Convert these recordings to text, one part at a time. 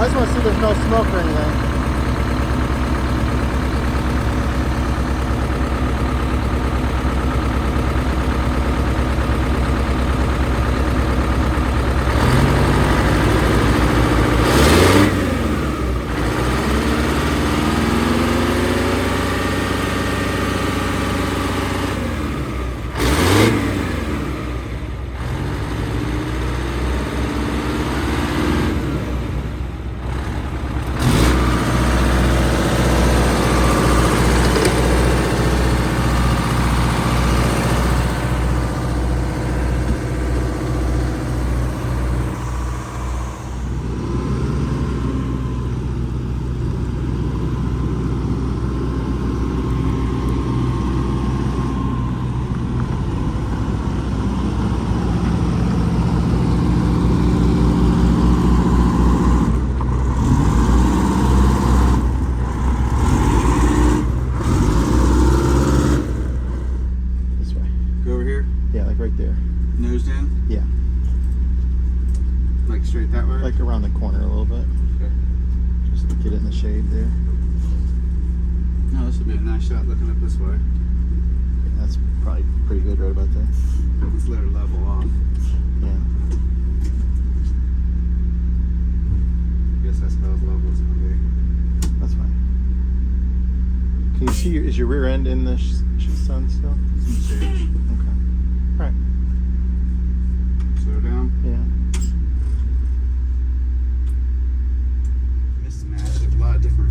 I just want to see there's no smoke or anything. Nosed in? Yeah. Like straight that way? Like around the corner a little bit. Okay. Just to get in the shade there. No, this would be a nice shot looking up this way. Yeah, that's probably pretty good right about there. Let's let her level off. Yeah. I guess that's about as level as it's going to be. That's fine. Can you see, is your rear end in the sun still? It's in the shade. Okay. All right. Slow down. Yeah. Mismatch. There's a lot of different.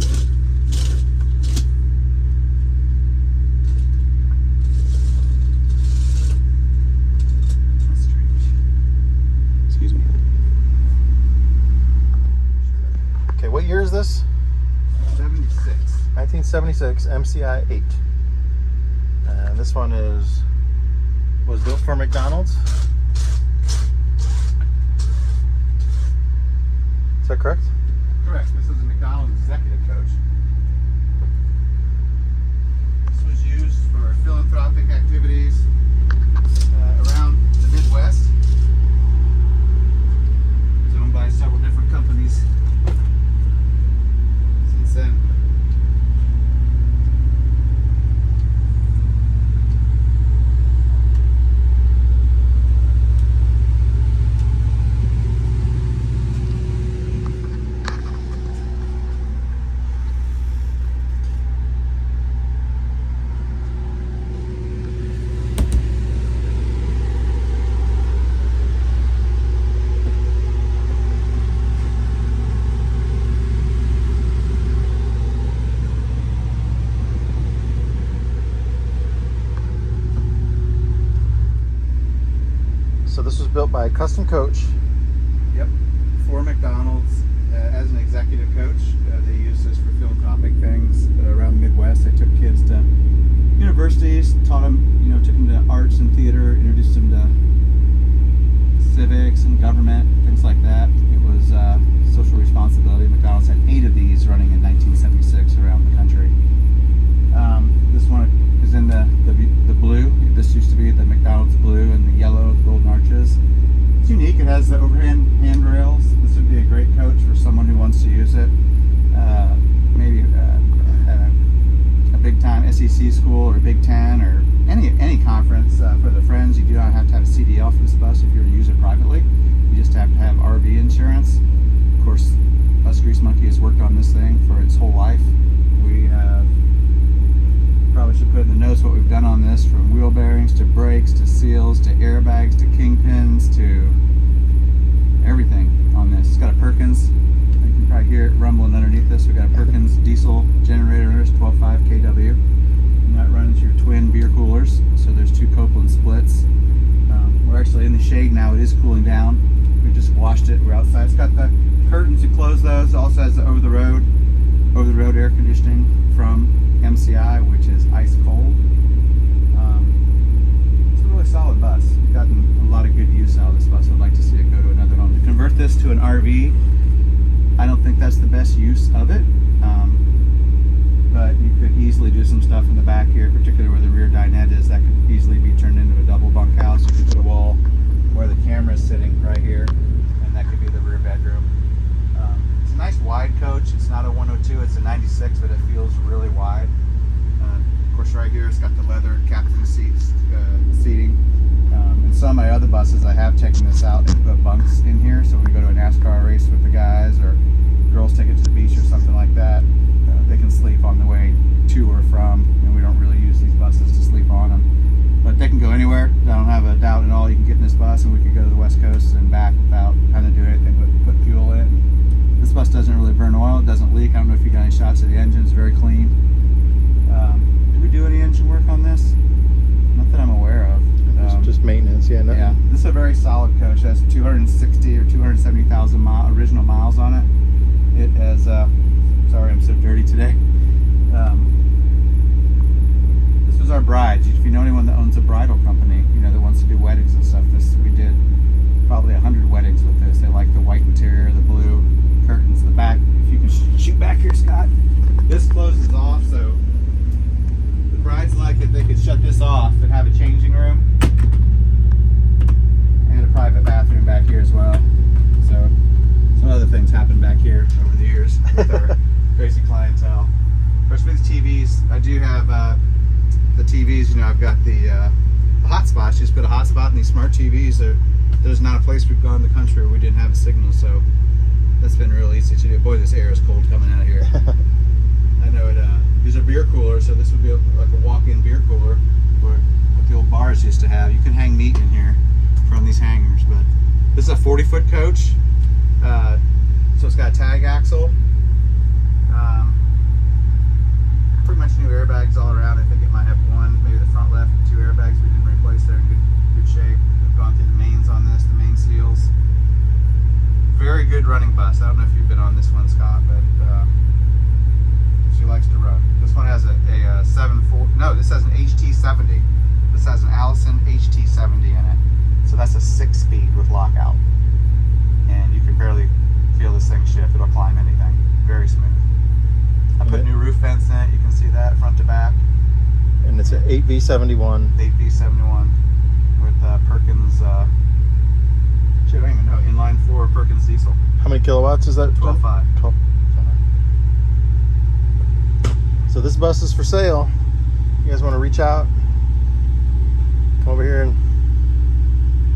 That's strange. Excuse me. Okay, what year is this? 76. 1976 MCI 8. And this one was built for McDonald's. Is that correct? Correct. This is a McDonald's executive coach. This was used for philanthropic activities around the Midwest. It's owned by several different companies since then. So this was built by a custom coach. Yep, for McDonald's as an executive coach. They use this for philanthropic things around the Midwest. They took kids to universities, taught them, took them to arts and theater, introduced them to civics and government, things like that. It was social responsibility. McDonald's had 8 of these running in 1976 around the country. This one is in the blue. This used to be the McDonald's blue and the yellow, the golden arches. It's unique. It has the overhand handrails. This would be a great coach for someone who wants to use it. Maybe at a big time SEC school or Big Ten or any conference for the friends. You do not have to have a CDL for this bus if you're to use it privately. You just have to have RV insurance. Of course, Bus Grease Monkey has worked on this thing for its whole life. We have probably should put in the notes what we've done on this, from wheel bearings to brakes to seals to airbags to kingpins to everything on this. It's got a Perkins. You can probably hear it rumbling underneath this. We've got a Perkins diesel generator. There's 12.5 kW. And that runs your twin beer coolers. So there's 2 Copeland splits. We're actually in the shade now. It is cooling down. We just washed it. We're outside. It's got the curtains to close those. It also has the over-the-road air conditioning from MCI, which is ice cold. It's a really solid bus. We've gotten a lot of good use out of this bus. I'd like to see it go to another home. To convert this to an RV, I don't think that's the best use of it, but you could easily do some stuff in the back here, particularly where the rear dinette is. That could easily be turned into a double bunkhouse. You could put a wall where the camera is sitting right here, and that could be the rear bedroom. It's a nice too. It's a 96, but it feels really wide. Of course, right here it's got the leather captain seats, seating. And some of my other buses, I have taken this out and put bunks in here. So when we go to a NASCAR race with the guys, or girls take it to the beach or something like that, they can sleep on the way to or from. And we don't really use these buses to sleep on them. But they can go anywhere. I don't have a doubt at all. You can get in this bus and we could go to the West Coast and back without having to do anything but put fuel in. This bus doesn't really burn oil. It doesn't leak. I don't know if you got any shots of the engine. It's very clean. Did we do any engine work on this? Not that I'm aware of. Just maintenance, yeah. Nothing. Yeah, this is a very solid coach. It has 260 or 270,000 original miles on it. It has, sorry I'm so dirty today. This was our bride. If you know anyone that owns a bridal company, you know, that wants to do weddings and stuff, we did probably 100 weddings with this. They like the white interior, the blue curtains, the back. If you can shoot back here, Scott. This closes off, so the brides like it. They could shut this off and have a changing room and a private bathroom back here as well. So some other things happened back here over the years with our crazy clientele. Of course, with TVs, I do have the TVs. You know, I've got the hotspots. You just put a hotspot in these smart TVs. There's not a place we've gone in the country where we didn't have a signal, so that's been real easy to do. Boy, this air is cold coming out of here. I know it. These are beer coolers, so this would be like a walk-in beer cooler, where what the old bars used to have. You can hang meat in here from these hangers, but this is a 40-foot coach, so it's got a tag axle. Pretty much new airbags all around. I think it might have one, maybe the front left, and 2 airbags we didn't replace. They're in good shape. We've gone through the mains on this, the main seals. Very good running bus. I don't know if you've been on this one, Scott, but she likes to run. This one has a 7.4. No, this has an HT70. This has an Allison HT70 in it. So that's a 6-speed with lockout. And you can barely feel this thing shift. It'll climb anything. Very smooth. I put new roof vents in it. You can see that front to back. And it's an 8V71. 8V71 with Perkins. Shit, I don't even know. Inline 4 Perkins diesel. How many kilowatts is that? 12.5. 12. So this bus is for sale. You guys want to reach out? Come over here and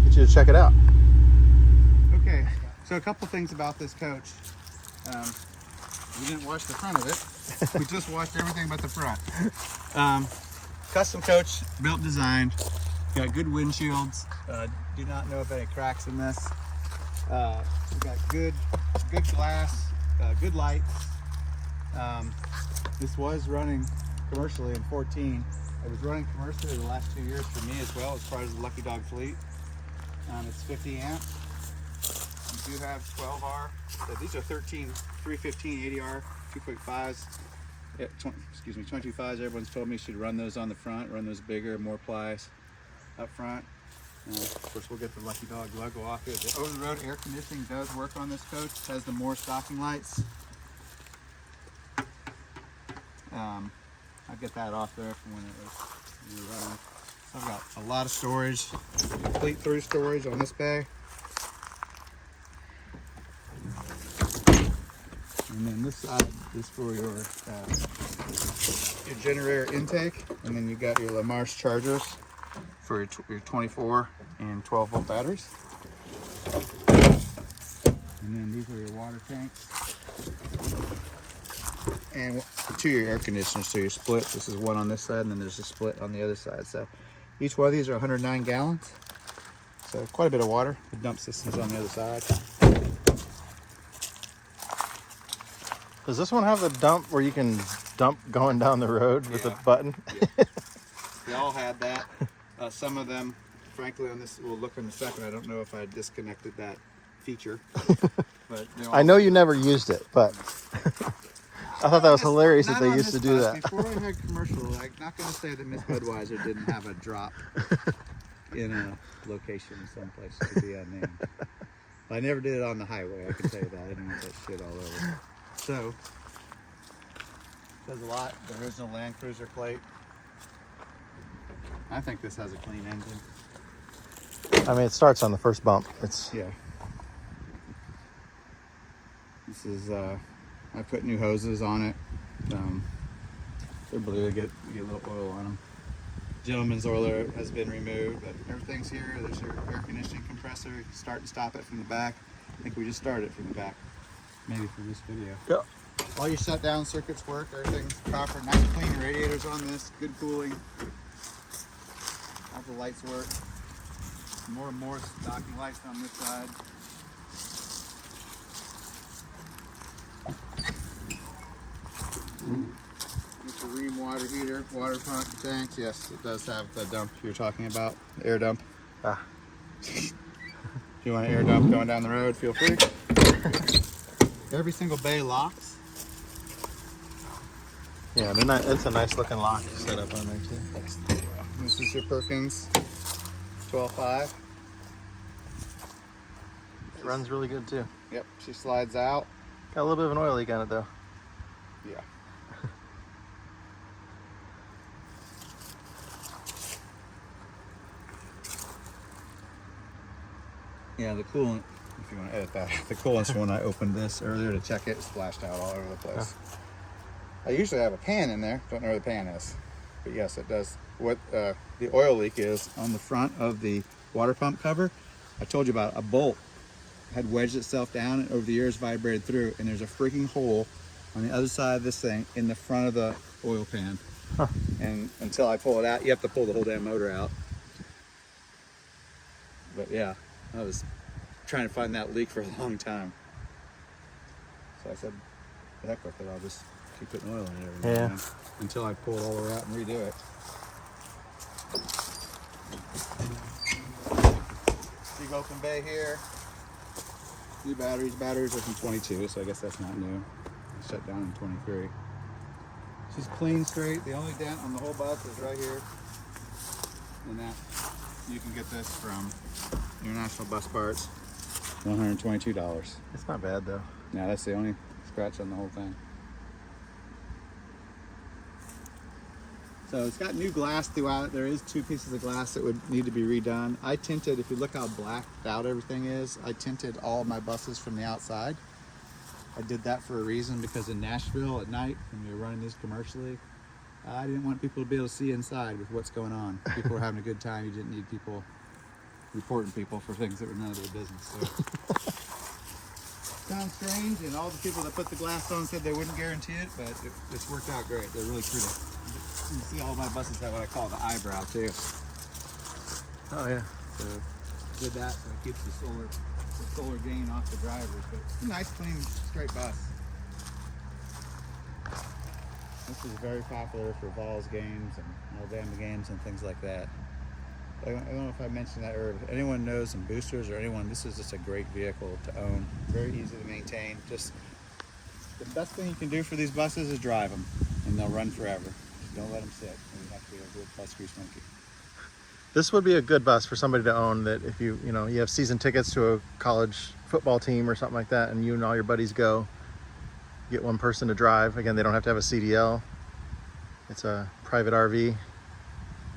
get you to check it out. Okay, so a couple things about this coach. We didn't wash the front of it. We just washed everything but the front. Custom coach, built, designed. Got good windshields. Do not know of any cracks in this. We got good glass, good lights. This was running commercially in 14. It was running commercially the last 2 years for me as well, as part of the Lucky Dog fleet. It's 50 amps. You do have 12R. So these are 315 80R 2.5s. Yeah, 22.5s. Everyone's told me you should run those on the front, run those bigger, more plies up front. Of course, we'll get the Lucky Dog logo off here. The over-the-road air conditioning does work on this coach. It has the more stocking lights. I'll get that off there from when it was running. I've got a lot of storage, complete through storage on this bay. And then this side is for your generator intake, and then you got your LaMarche chargers for your 24 and 12 volt batteries. And then these are your water tanks. And 2 your air conditioners, so your split. This is one on this side, and then there's a split on the other side. So each one of these are 109 gallons. So quite a bit of water. The dump system's on the other side. Does this one have the dump where you can dump going down the road with a button? Yeah. They all had that. Some of them, frankly, on this, we'll look in a second. I don't know if I disconnected that feature. But I know you never used it, but I thought that was hilarious that they used to do that. Before I had commercial, I'm not going to say that Miss Budweiser didn't have a drop in a location someplace to be unnamed. I never did it on the highway, I can tell you that. I didn't want that shit all over. So, says a lot. The original Land Cruiser plate. I think this has a clean engine. I mean, it starts on the first bump. It's Yeah. This is, I I put new hoses on it. They're blue. Get a little oil on them. Gentleman's oiler has been removed, but everything's here. There's your air conditioning compressor. You can start and stop it from the back. I think we just started from the back, maybe for this video. Yeah. All your shutdown circuits work. Everything's proper. Nice clean radiators on this. Good cooling. All the lights work. More and more stocking lights on this side. It's a ream water heater, water pump tanks. Yes, it does have the dump you're talking about, the air dump. Ah. If you want an air dump going down the road, feel free. Every single bay locks. Yeah, they're not, it's a nice looking lock set up on there too. This is your Perkins 12.5. It runs really good too. Yep, she slides out. Got a little bit of an oil leak on it though. Yeah. Yeah, the coolant, if you want to edit that, the coolant's when I opened this earlier to check it, splashed out all over the place. I usually have a pan in there, don't know where the pan is. But yes, it does. What the oil leak is on the front of the water pump cover, I told you about a bolt had wedged itself down and over the years vibrated through, and there's a freaking hole on the other side of this thing in the front of the oil pan. Huh. And until I pull it out, you have to pull the whole damn motor out. But yeah, I was trying to find that leak for a long time. So I said, heck with it, I'll just keep putting oil in it every now and then until I pull it all the way out and redo it. Big open bay here. New batteries. Batteries are from 22, so I guess that's not new. It's shut down in 23. She's clean, straight. The only dent on the whole bus is right here. And that, you can get this from International Bus Parts. $122. It's not bad though. Yeah, that's the only scratch on the whole thing. So it's got new glass throughout. There is 2 pieces of glass that would need to be redone. I tinted, if you look how blacked out everything is, I tinted all of my buses from the outside. I did that for a reason, because in Nashville at night, when we were running these commercially, I didn't want people to be able to see inside with what's going on. People were having a good time. You didn't need people reporting people for things that were none of their business. So. Sounds strange, and all the people that put the glass on said they wouldn't guarantee it, but it's worked out great. They're really pretty. You see all my buses have what I call the eyebrow too. Oh yeah. So did that, so it keeps the solar gain off the drivers. But it's a nice, clean, straight bus. This is very popular for Vols games and Alabama games and things like that. I don't know if I mentioned that, or if anyone knows some boosters or anyone, this is just a great vehicle to own. Very easy to maintain. Just the best thing you can do for these buses is drive them, and they'll run forever. Don't let them sit. You have to be a good bus grease monkey. This would be a good bus for somebody to own, that if you have season tickets to a college football team or something like that, and you and all your buddies go, get one person to drive. Again, they don't have to have a CDL. It's a private RV.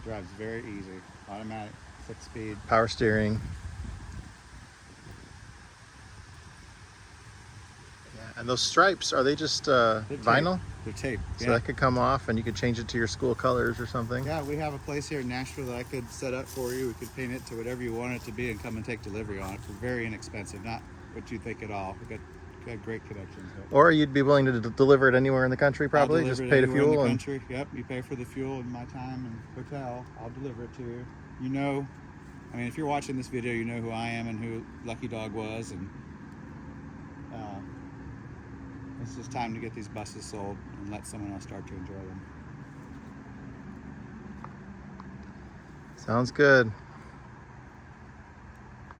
Drives very easy. Automatic, 6-speed. Power steering. Yeah, and those stripes, are they just vinyl? They're taped. So that could come off and you could change it to your school colors or something? Yeah, we have a place here in Nashville that I could set up for you. We could paint it to whatever you want it to be and come and take delivery on it for very inexpensive. Not what you think at all. We've got great connections. Or you'd be willing to deliver it anywhere in the country, probably? Just pay the fuel? In the country. Yep, you pay for the fuel and my time and hotel. I'll deliver it to you. You know, I mean, if you're watching this video, you know who I am and who Lucky Dog was, and it's just time to get these buses sold and let someone else start to enjoy them. Sounds good.